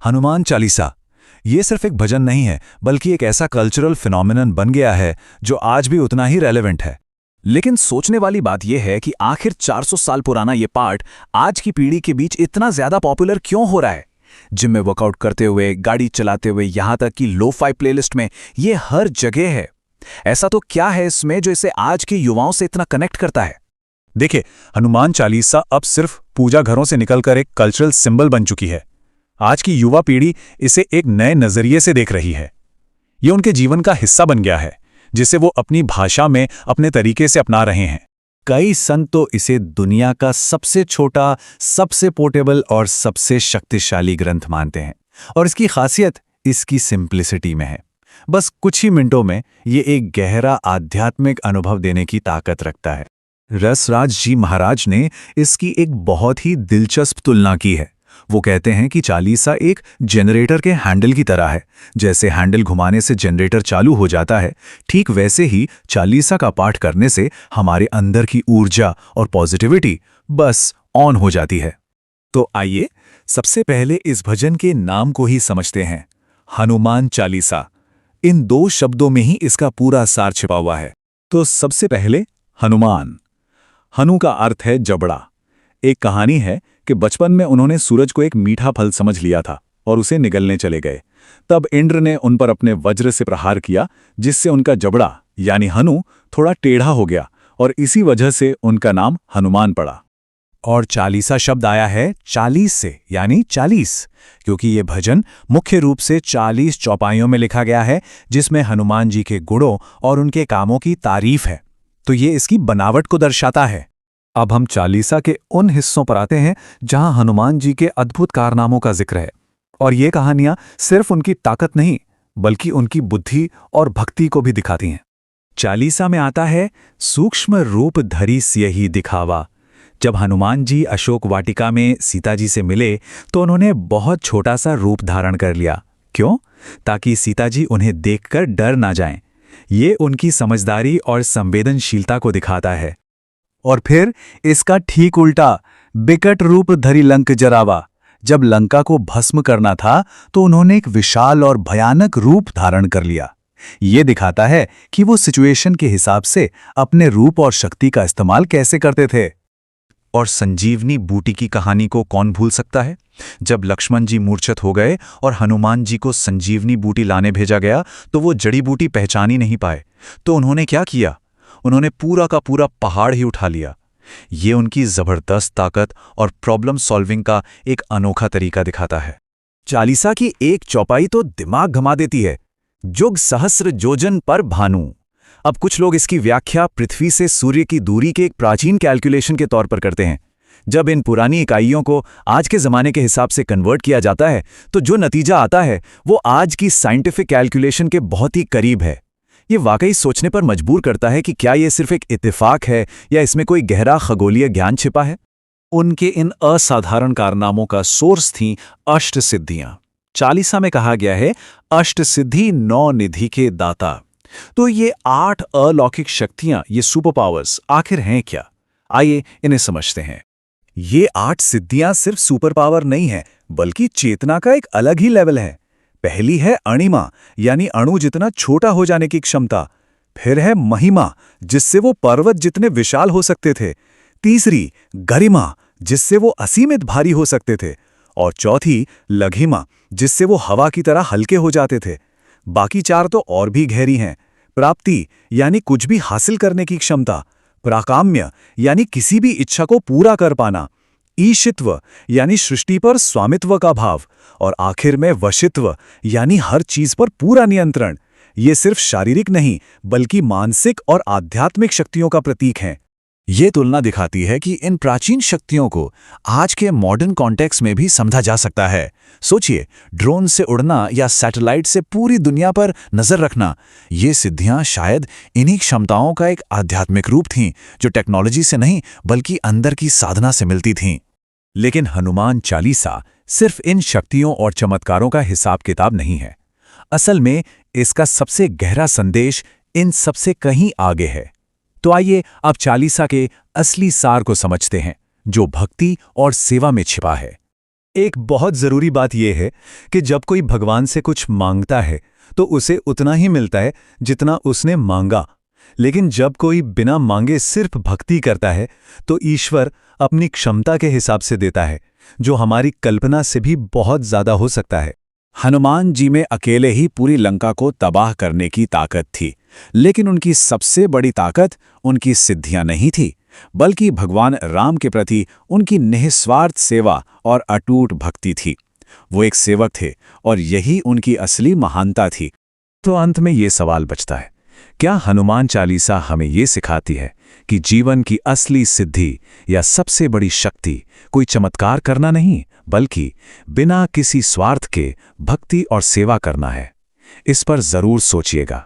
हनुमान चालीसा ये सिर्फ एक भजन नहीं है, बल्कि एक ऐसा कल्चरल फिनोमिनन बन गया है जो आज भी उतना ही रेलेवेंट है। लेकिन सोचने वाली बात यह है कि आखिर 400 साल पुराना ये पार्ट आज की पीढ़ी के बीच इतना ज्यादा पॉपुलर क्यों हो रहा है। जिम में वर्कआउट करते हुए, गाड़ी चलाते हुए, यहां तक कि लो-फाई प्लेलिस्ट में ये हर जगह है। ऐसा तो क्या है इसमें जो इसे आज के युवाओं से इतना कनेक्ट करता है? देखिए, हनुमान चालीसा अब सिर्फ पूजा घरों से निकलकर एक कल्चरल सिंबल बन चुकी है। आज की युवा पीढ़ी इसे एक नए नजरिए से देख रही है। ये उनके जीवन का हिस्सा बन गया है, जिसे वो अपनी भाषा में अपने तरीके से अपना रहे हैं। कई संत तो इसे दुनिया का सबसे छोटा, सबसे पोर्टेबल और सबसे शक्तिशाली ग्रंथ मानते हैं। और इसकी खासियत इसकी सिंप्लिसिटी में है। बस कुछ ही मिनटों में ये एक गहरा आध्यात्मिक अनुभव देने की ताकत रखता है। रसराज जी महाराज ने इसकी एक बहुत ही दिलचस्प तुलना की है। वो कहते हैं कि चालीसा एक जनरेटर के हैंडल की तरह है। जैसे हैंडल घुमाने से जनरेटर चालू हो जाता है, ठीक वैसे ही चालीसा का पाठ करने से हमारे अंदर की ऊर्जा और पॉजिटिविटी बस ऑन हो जाती है। तो आइए सबसे पहले इस भजन के नाम को ही समझते हैं, हनुमान चालीसा। इन दो शब्दों में ही इसका पूरा सार छिपा हुआ है। तो सबसे पहले हनुमान। हनु का अर्थ है जबड़ा। एक कहानी है कि बचपन में उन्होंने सूरज को एक मीठा फल समझ लिया था और उसे निगलने चले गए। तब इंद्र ने उन पर अपने वज्र से प्रहार किया, जिससे उनका जबड़ा यानी हनु थोड़ा टेढ़ा हो गया और इसी वजह से उनका नाम हनुमान पड़ा। और चालीसा शब्द आया है 40 से, यानी 40, क्योंकि ये भजन मुख्य रूप से 40 चौपाइयों में लिखा गया है, जिसमें हनुमान जी के गुणों और उनके कामों की तारीफ है। तो ये इसकी बनावट को दर्शाता है। अब हम चालीसा के उन हिस्सों पर आते हैं जहां हनुमान जी के अद्भुत कारनामों का जिक्र है। और ये कहानियां सिर्फ उनकी ताकत नहीं, बल्कि उनकी बुद्धि और भक्ति को भी दिखाती हैं। चालीसा में आता है, सूक्ष्म रूप धरी सियहि दिखावा। जब हनुमान जी अशोक वाटिका में सीता जी से मिले तो उन्होंने बहुत छोटा सा रूप धारण कर लिया। क्यों? ताकि सीता जी उन्हें देखकर डर ना जाएं। ये उनकी समझदारी और संवेदनशीलता को दिखाता है। और फिर इसका ठीक उल्टा, बिकट रूप धरी लंक जरावा। जब लंका को भस्म करना था तो उन्होंने एक विशाल और भयानक रूप धारण कर लिया। ये दिखाता है कि वो सिचुएशन के हिसाब से अपने रूप और शक्ति का इस्तेमाल कैसे करते थे। और संजीवनी बूटी की कहानी को कौन भूल सकता है? जब लक्ष्मण जी मूर्छित हो गए और हनुमान जी को संजीवनी बूटी लाने भेजा गया तो वो जड़ी बूटी पहचान ही नहीं पाए। तो उन्होंने क्या किया? उन्होंने पूरा का पूरा पहाड़ ही उठा लिया। ये उनकी जबरदस्त ताकत और प्रॉब्लम सॉल्विंग का एक अनोखा तरीका दिखाता है। चालीसा की एक चौपाई तो दिमाग घुमा देती है, जुग सहस्र योजन पर भानु। अब कुछ लोग इसकी व्याख्या पृथ्वी से सूर्य की दूरी के एक प्राचीन कैलकुलेशन के तौर पर करते हैं। जब इन पुरानी इकाइयों को आज के ज़माने के हिसाब से कन्वर्ट किया जाता है तो जो नतीजा आता है वो आज की साइंटिफिक कैलकुलेशन के बहुत ही करीब है। ये वाकई सोचने पर मजबूर करता है कि क्या ये सिर्फ एक इत्तेफाक है या इसमें कोई गहरा खगोलीय ज्ञान छिपा है। उनके इन असाधारण कारनामों का सोर्स थीं अष्ट सिद्धियां। चालीसा में कहा गया है, अष्ट सिद्धि 9 निधि के दाता। तो ये 8 अलौकिक शक्तियां, ये सुपर पावर्स आखिर हैं क्या? आइए इन्हें समझते हैं। ये 8 सिद्धियां सिर्फ सुपर पावर नहीं है, बल्कि चेतना का एक अलग ही लेवल है। पहली है अणिमा, यानी अणु जितना छोटा हो जाने की क्षमता। फिर है महिमा, जिससे वो पर्वत जितने विशाल हो सकते थे। तीसरी गरिमा, जिससे वो असीमित भारी हो सकते थे। और चौथी लघिमा, जिससे वो हवा की तरह हल्के हो जाते थे। बाकी 4 तो और भी गहरी हैं। प्राप्ति, यानी कुछ भी हासिल करने की क्षमता। प्राकाम्य, यानी किसी भी इच्छा को पूरा कर पाना। ईशित्व, यानी सृष्टि पर स्वामित्व का भाव। और आखिर में वशित्व, यानी हर चीज पर पूरा नियंत्रण। ये सिर्फ शारीरिक नहीं, बल्कि मानसिक और आध्यात्मिक शक्तियों का प्रतीक हैं। ये तुलना दिखाती है कि इन प्राचीन शक्तियों को आज के मॉडर्न कॉन्टेक्स्ट में भी समझा जा सकता है। सोचिए, ड्रोन से उड़ना या सैटेलाइट से पूरी दुनिया पर नजर रखना, ये सिद्धियां शायद इन्हीं क्षमताओं का एक आध्यात्मिक रूप थीं, जो टेक्नोलॉजी से नहीं बल्कि अंदर की साधना से मिलती थीं। लेकिन हनुमान चालीसा सिर्फ इन शक्तियों और चमत्कारों का हिसाब किताब नहीं है। असल में इसका सबसे गहरा संदेश इन सबसे कहीं आगे है। तो आइए अब चालीसा के असली सार को समझते हैं, जो भक्ति और सेवा में छिपा है। एक बहुत ज़रूरी बात यह है कि जब कोई भगवान से कुछ मांगता है तो उसे उतना ही मिलता है जितना उसने मांगा। लेकिन जब कोई बिना मांगे सिर्फ भक्ति करता है तो ईश्वर अपनी क्षमता के हिसाब से देता है, जो हमारी कल्पना से भी बहुत ज़्यादा हो सकता है। हनुमान जी में अकेले ही पूरी लंका को तबाह करने की ताकत थी, लेकिन उनकी सबसे बड़ी ताकत उनकी सिद्धियां नहीं थी, बल्कि भगवान राम के प्रति उनकी निस्वार्थ सेवा और अटूट भक्ति थी। वो एक सेवक थे और यही उनकी असली महानता थी। तो अंत में ये सवाल बचता है, क्या हनुमान चालीसा हमें ये सिखाती है कि जीवन की असली सिद्धि या सबसे बड़ी शक्ति कोई चमत्कार करना नहीं, बल्कि बिना किसी स्वार्थ के भक्ति और सेवा करना है? इस पर जरूर सोचिएगा।